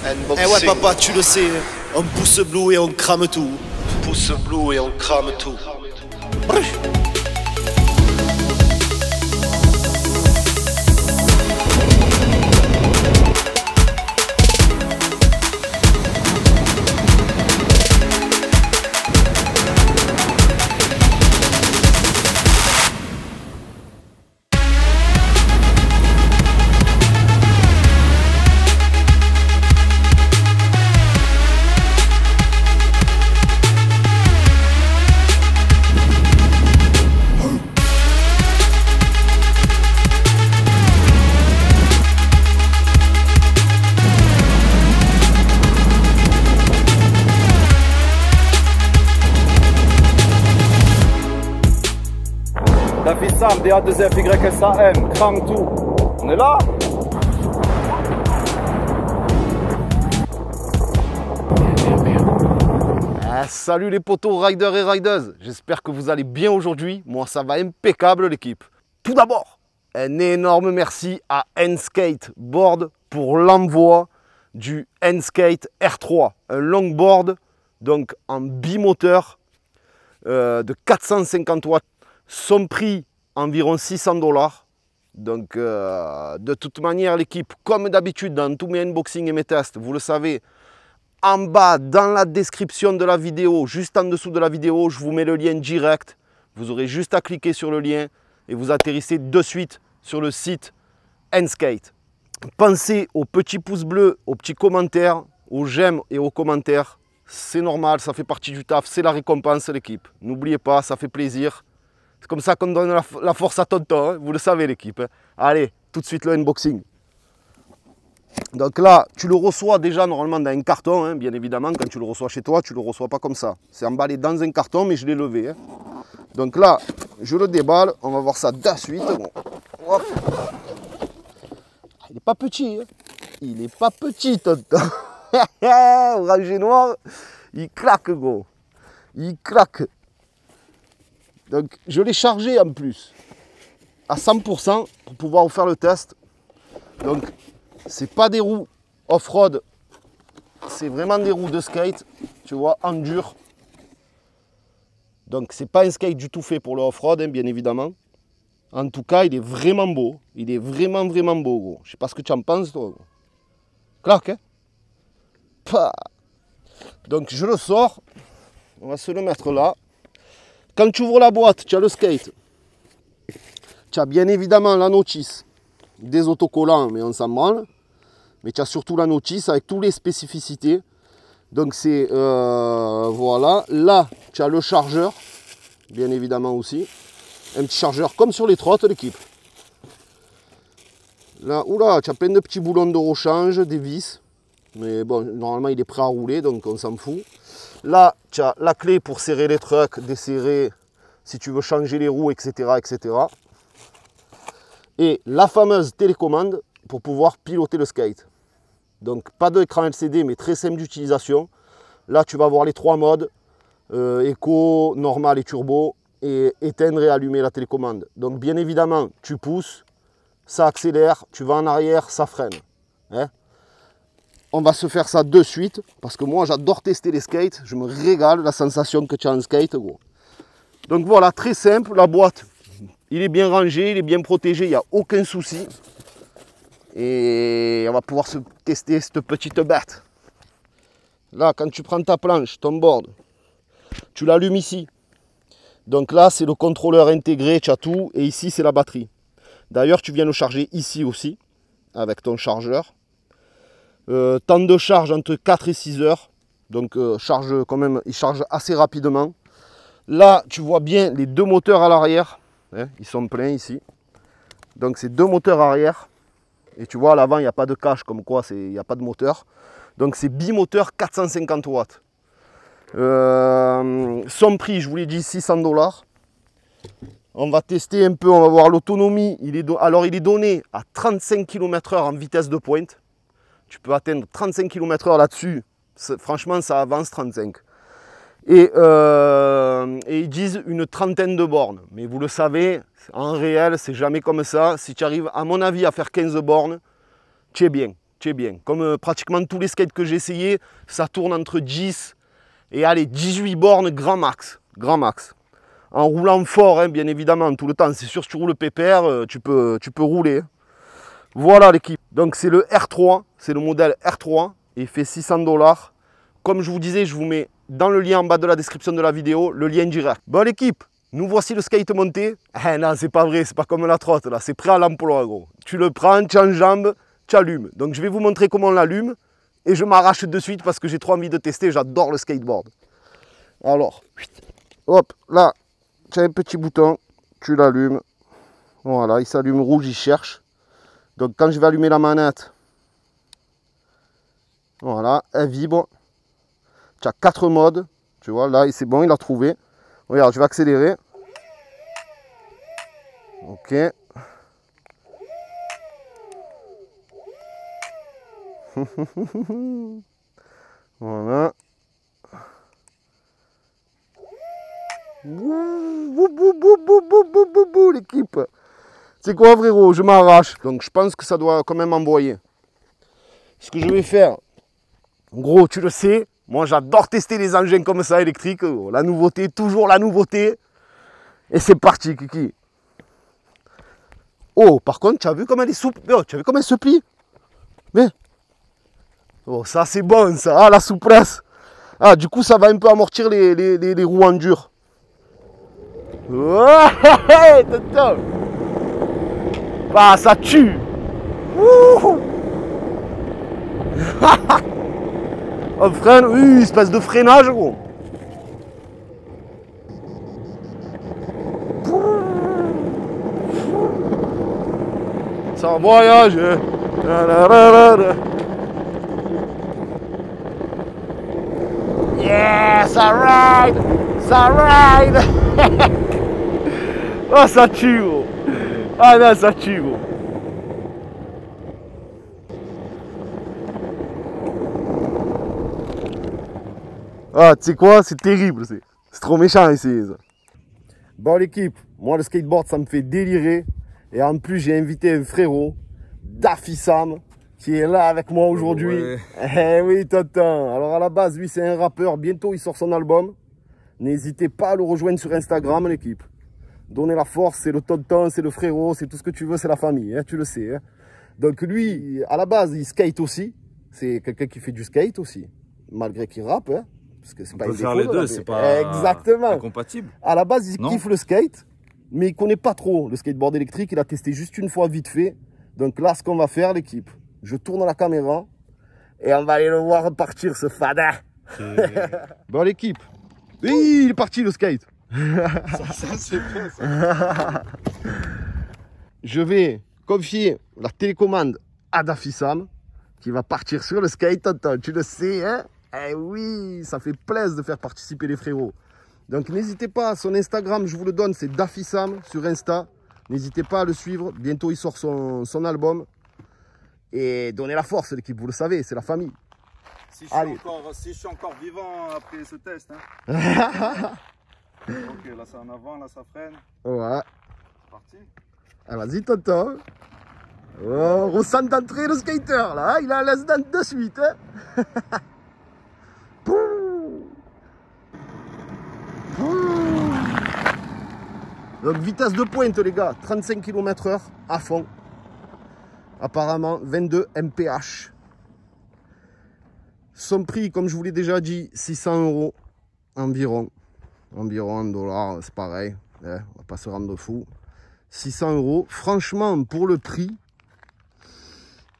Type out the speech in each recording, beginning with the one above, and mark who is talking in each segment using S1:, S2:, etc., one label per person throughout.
S1: Eh ouais papa, tu le sais, on pousse blue et on crame tout.
S2: Pousse blue et on crame tout.
S3: David Sam, DA2FYSAM, crame tout. On est là?
S4: Salut les potos riders et rideuses, j'espère que vous allez bien aujourd'hui. Moi ça va impeccable l'équipe. Tout d'abord, un énorme merci à N-Skate Board pour l'envoi du N-Skate R3, un longboard donc en bimoteur de 450 watts. Son prix environ 600 $. Donc de toute manière l'équipe, comme d'habitude dans tous mes unboxings et mes tests, vous le savez, en bas dans la description de la vidéo, juste en dessous de la vidéo, je vous mets le lien direct. Vous aurez juste à cliquer sur le lien et vous atterrissez de suite sur le site N-Skate. Pensez aux petits pouces bleus, aux petits commentaires, aux j'aime et aux commentaires. C'est normal, ça fait partie du taf, c'est la récompense l'équipe. N'oubliez pas, ça fait plaisir. C'est comme ça qu'on donne la force à tonton, hein, vous le savez l'équipe. Hein. Allez, tout de suite le unboxing. Donc là, tu le reçois déjà normalement dans un carton, hein, bien évidemment. Quand tu le reçois chez toi, tu ne le reçois pas comme ça. C'est emballé dans un carton, mais je l'ai levé. Hein. Donc là, je le déballe. On va voir ça de suite. Bon. Hop. Il n'est pas petit. Hein. Il n'est pas petit, tonton. Orange noir, il claque, gros. Il claque. Donc je l'ai chargé en plus à 100% pour pouvoir vous faire le test. Donc c'est pas des roues off-road, c'est vraiment des roues de skate, tu vois, en dur. Donc c'est pas un skate du tout fait pour le off-road, hein, bien évidemment. En tout cas, il est vraiment beau, il est vraiment beau, gros. Je sais pas ce que tu en penses, toi. Clac, hein. Pah. Donc je le sors, on va se le mettre là. Quand tu ouvres la boîte, tu as le skate. Tu as bien évidemment la notice, des autocollants, mais on s'en branle. Mais tu as surtout la notice avec toutes les spécificités. Donc c'est, voilà. Là, tu as le chargeur, bien évidemment aussi. Un petit chargeur comme sur les trottes, l'équipe. Là, oula, tu as plein de petits boulons de rechange, des vis. Mais bon, normalement, il est prêt à rouler, donc on s'en fout. Là, tu as la clé pour serrer les trucks, desserrer si tu veux changer les roues, etc., etc. Et la fameuse télécommande pour pouvoir piloter le skate. Donc, pas d'écran LCD, mais très simple d'utilisation. Là, tu vas voir les trois modes, éco, normal et turbo, et éteindre et allumer la télécommande. Donc, bien évidemment, tu pousses, ça accélère, tu vas en arrière, ça freine. Hein? On va se faire ça de suite, parce que moi j'adore tester les skates, je me régale la sensation que tu as en skate, gros. Donc voilà, très simple, la boîte, il est bien rangé, il est bien protégé, il n'y a aucun souci. Et on va pouvoir se tester cette petite bête. Là, quand tu prends ta planche, ton board, tu l'allumes ici. Donc là, c'est le contrôleur intégré, tu as tout, et ici c'est la batterie. D'ailleurs, tu viens le charger ici aussi, avec ton chargeur. Temps de charge entre 4 et 6 heures. Donc charge quand même, il charge assez rapidement. Là, tu vois bien les deux moteurs à l'arrière. Hein, ils sont pleins ici. Donc c'est deux moteurs arrière. Et tu vois, à l'avant, il n'y a pas de cache, comme quoi il n'y a pas de moteur. Donc c'est bimoteur 450 watts. Son prix, je vous l'ai dit, 600 $. On va tester un peu, on va voir l'autonomie. Alors il est donné à 35 km/h en vitesse de pointe. Tu peux atteindre 35 km/h là-dessus. Franchement, ça avance 35. Et ils disent une trentaine de bornes. Mais vous le savez, en réel, c'est jamais comme ça. Si tu arrives, à mon avis, à faire 15 bornes, tu es bien. tu es bien. Comme pratiquement tous les skates que j'ai essayé, ça tourne entre 10 et allez, 18 bornes grand max. Grand max. En roulant fort, hein, bien évidemment, tout le temps. C'est sûr, si tu roules pépère, tu peux rouler. Voilà l'équipe. Donc c'est le R3, c'est le modèle R3. Il fait 600 $. Comme je vous disais, je vous mets dans le lien en bas de la description de la vidéo, le lien direct. Bon l'équipe, nous voici le skate monté. Eh non, c'est pas vrai, c'est pas comme la trotte là, c'est prêt à l'emploi gros. Tu le prends, tu enjambes, tu allumes. Donc je vais vous montrer comment on l'allume et je m'arrache de suite parce que j'ai trop envie de tester, j'adore le skateboard. Alors, hop, là, tu as un petit bouton, tu l'allumes. Voilà, il s'allume rouge, il cherche. Donc quand je vais allumer la manette, voilà, elle vibre. Tu as 4 modes, tu vois, là c'est bon, il a trouvé. Regarde, je vais accélérer. Ok. Voilà. L'équipe. C'est quoi frérot, je m'arrache. Donc je pense que ça doit quand même envoyer. Ce que je vais faire, gros, tu le sais, moi j'adore tester les engins comme ça électriques. La nouveauté, toujours la nouveauté. Et c'est parti, Kiki. Oh, par contre, tu as vu comme elle est souple? Oh, tu as vu comme elle se plie? Mais. Oh, ça c'est bon ça. Ah, la souplesse. Ah, du coup, ça va un peu amortir les roues en dur. Ouais, tonton. Ah, ça tue. On freine, oui, espèce de freinage, gros. Ça voyage. Yeah, ça ride. Ça ride. Oh, ça tue, gros. Ah non, ça tue, gros. Ah, tu sais quoi, c'est terrible, c'est trop méchant ici. Ça. Bon l'équipe, moi le skateboard ça me fait délirer. Et en plus j'ai invité un frérot, Daffy Sam, qui est là avec moi aujourd'hui. Ouais. Eh oui, tonton. Alors à la base, lui c'est un rappeur, bientôt il sort son album. N'hésitez pas à le rejoindre sur Instagram l'équipe. Donnez la force, c'est le tonton, c'est le frérot, c'est tout ce que tu veux, c'est la famille, hein, tu le sais. Hein. Donc lui, à la base, il skate aussi. C'est quelqu'un qui fait du skate aussi, malgré qu'il rappe. Hein. Parce que c'est pas
S5: on peut faire les deux, c'est pas incompatible.
S4: À la base, il kiffe le skate, mais il connaît pas trop le skateboard électrique. Il a testé juste une fois vite fait. Donc là, ce qu'on va faire, l'équipe, je tourne la caméra et on va aller le voir partir, ce fada. Bon, l'équipe, oui, il est parti le skate.
S5: ça c'est fait, ça.
S4: Je vais confier la télécommande à Daffy Sam qui va partir sur le skate. Tonton, tu le sais, hein? Eh oui, ça fait plaisir de faire participer les frérots. Donc n'hésitez pas, son Instagram, je vous le donne, c'est Daffy Sam sur Insta. N'hésitez pas à le suivre, bientôt il sort son album. Et donnez la force l'équipe, vous le savez, c'est la famille.
S5: Si je suis encore vivant après ce test. Hein. Ok, là c'est en avant, là ça freine.
S4: Ouais.
S5: C'est parti.
S4: Ah, vas-y tonton. Oh, ressent d'entrée le skater là, il a laisse de suite. Hein. Donc vitesse de pointe les gars, 35 km/h à fond. Apparemment 22 mph. Son prix, comme je vous l'ai déjà dit, 600 € environ. Environ en dollars, c'est pareil. On va pas se rendre fou. 600 €. Franchement, pour le prix,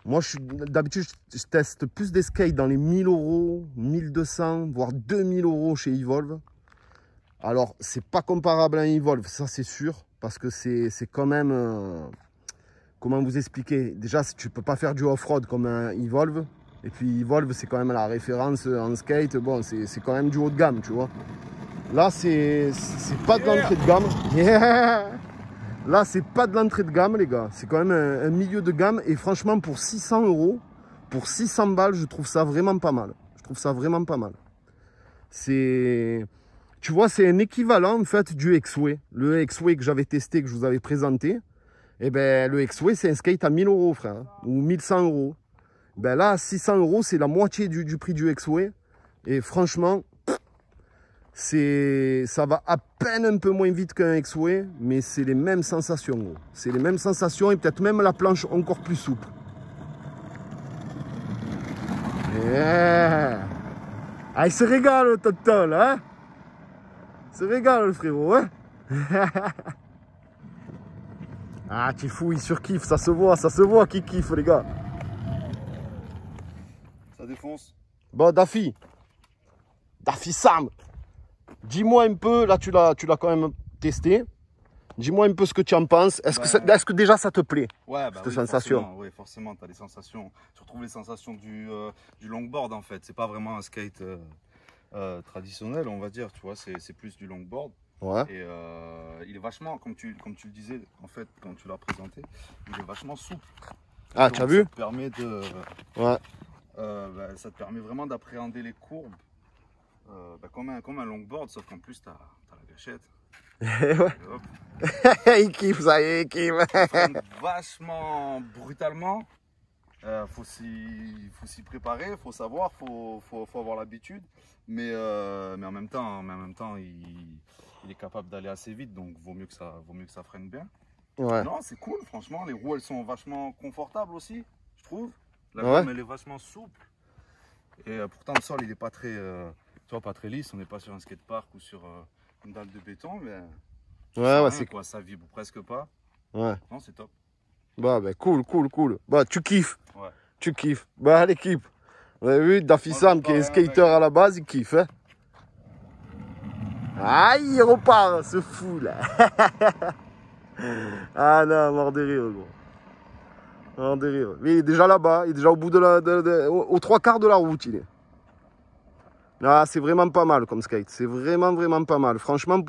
S4: moi d'habitude je teste plus des skates dans les 1000 €, 1200, voire 2000 € chez Evolve. Alors, c'est pas comparable à un Evolve, ça c'est sûr, parce que c'est quand même... comment vous expliquer? Déjà, tu peux pas faire du off-road comme un Evolve. Et puis Evolve, c'est quand même la référence en skate. Bon, c'est quand même du haut de gamme, tu vois. Là, c'est pas de l'entrée de gamme. Yeah. Là, c'est pas de l'entrée de gamme, les gars. C'est quand même un milieu de gamme. Et franchement, pour 600 €, pour 600 balles, je trouve ça vraiment pas mal. Je trouve ça vraiment pas mal. C'est... Tu vois, c'est un équivalent, en fait, du X-Way. Le X-Way que j'avais testé, que je vous avais présenté. Eh ben, le X-Way, c'est un skate à 1000 €, frère. Ou 1100 €. Ben là, 600 €, c'est la moitié du prix du X-Way. Et franchement, ça va à peine un peu moins vite qu'un X-Way, mais c'est les mêmes sensations, gros. C'est les mêmes sensations et peut-être même la planche encore plus souple. Yeah. Ah, il se régale le tonton, là, hein? Il se régale le frérot, hein? Ah, tu fous, il surkiffe, ça se voit qu'il kiffe, les gars.
S5: Ça défonce.
S4: Bon, Daffy Sam, dis-moi un peu, là tu l'as quand même testé, dis-moi un peu ce que tu en penses. Est-ce que déjà ça te plaît,
S5: ouais,
S4: cette sensation?
S5: Oui, forcément, tu as des sensations, tu retrouves les sensations du longboard en fait. C'est pas vraiment un skate traditionnel, on va dire, tu vois, c'est plus du longboard.
S4: Ouais.
S5: Et il est vachement, comme tu le disais, en fait, quand tu l'as présenté, il est vachement souple.
S4: Ah, tu as vu?
S5: Ça te permet de...
S4: Ouais.
S5: Ça te permet vraiment d'appréhender les courbes comme un longboard, sauf qu'en plus, tu as la gâchette.
S4: Ouais. Il kiffe ça, il kiffe.
S5: Vachement brutalement. Faut s'y préparer, faut savoir, faut avoir l'habitude. Mais en même temps, il est capable d'aller assez vite, donc vaut mieux que ça freine bien.
S4: Ouais.
S5: Non, c'est cool, franchement. Les roues, elles sont vachement confortables aussi, je trouve. La
S4: Ouais.
S5: gomme, elle est vachement souple. Et pourtant, le sol, il n'est pas très, tu vois, pas très lisse. On n'est pas sur un skatepark ou sur une dalle de béton, mais
S4: Ouais,
S5: c'est quoi, ça vibre presque pas.
S4: Ouais.
S5: Non, c'est top.
S4: Bah, cool. Bah, tu kiffes.
S5: Ouais.
S4: Tu kiffes. Bah, l'équipe. Vous avez vu, Daffy Sam, qui est skater à la base, il kiffe, hein. Aïe, il repart, ce fou, là. Ah non, mort de rire, gros. Mort de rire. Mais il est déjà là-bas, il est déjà au bout aux 3/4 de la route, il est. Ah, c'est vraiment pas mal comme skate. C'est vraiment pas mal. Franchement,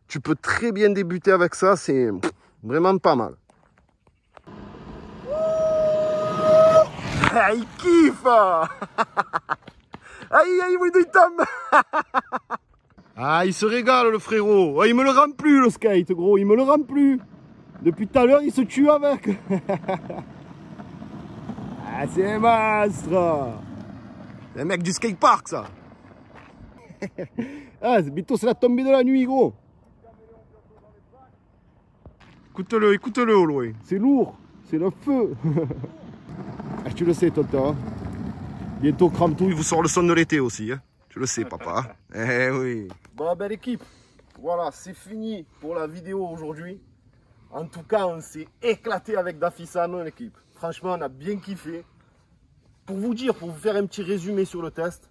S4: tu peux très bien débuter avec ça, c'est vraiment pas mal. Ah, il kiffe. Aïe, il tombe. Ah, il se régale, le frérot. Ah, il me le rend plus, le skate, gros. Il me le rend plus. Depuis tout à l'heure, il se tue avec. Ah, c'est un monstre. C'est un mec du skatepark, ça. Ah, bientôt, c'est la tombée de la nuit, gros. Écoute-le au loin. C'est lourd. C'est le feu. Ah, tu le sais, tonton. Bientôt, Cramtou, il vous sort le son de l'été aussi. Hein. Tu le sais, papa. Eh oui. Bon, belle équipe. Voilà, c'est fini pour la vidéo aujourd'hui. En tout cas, on s'est éclaté avec Daffy Sam, l'équipe. Franchement, on a bien kiffé. Pour vous dire, pour vous faire un petit résumé sur le test,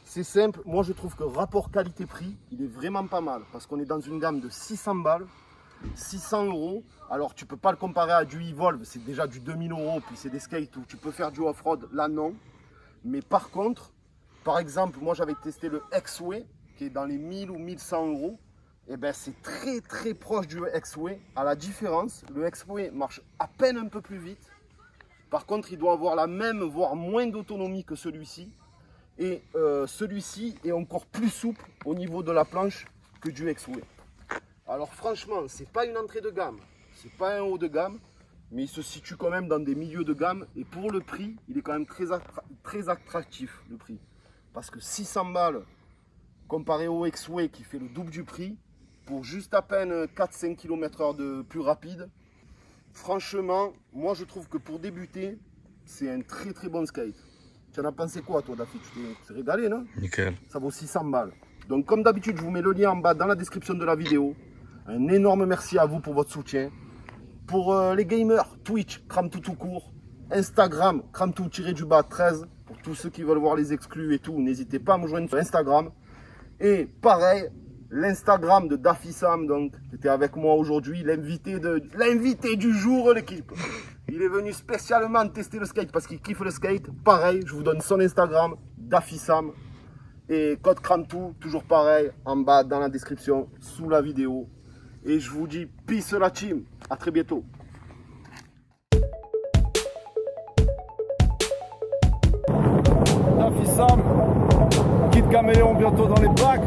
S4: c'est simple. Moi, je trouve que rapport qualité-prix, il est vraiment pas mal. Parce qu'on est dans une gamme de 600 balles. 600 €. Alors, tu peux pas le comparer à du Evolve. C'est déjà du 2000 €. Puis, c'est des skates où tu peux faire du off-road. Là, non. Mais par contre, par exemple, moi, j'avais testé le X-Way, qui est dans les 1000 ou 1100 €. Et ben, c'est très proche du X-Way. À la différence, le X-Way marche à peine un peu plus vite. Par contre, il doit avoir la même, voire moins d'autonomie que celui-ci. Et celui-ci est encore plus souple au niveau de la planche que du X-Way. Alors franchement, c'est pas une entrée de gamme, c'est pas un haut de gamme, mais il se situe quand même dans des milieux de gamme. Et pour le prix, il est quand même très attractif, le prix. Parce que 600 balles, comparé au X-Way qui fait le double du prix, pour juste à peine 4-5 km/h de plus rapide, franchement, moi je trouve que pour débuter, c'est un très bon skate. Tu en as pensé quoi, toi, Daffy? Tu t'es régalé, non?
S5: Nickel.
S4: Ça vaut 600 balles. Donc, comme d'habitude, je vous mets le lien en bas dans la description de la vidéo. Un énorme merci à vous pour votre soutien. Pour les gamers, Twitch, Cramtou tout court. Instagram, Cramtou-13. Pour tous ceux qui veulent voir les exclus et tout, n'hésitez pas à me joindre sur Instagram. Et pareil, l'Instagram de Daffy Sam, donc, qui était avec moi aujourd'hui, l'invité du jour, l'équipe. Il est venu spécialement tester le skate parce qu'il kiffe le skate. Pareil, je vous donne son Instagram, Daffy Sam. Et code Cramtou, toujours pareil, en bas dans la description, sous la vidéo. Et je vous dis, peace la team. À très bientôt.
S3: Daffy Sam, Kid Caméléon bientôt dans les bacs.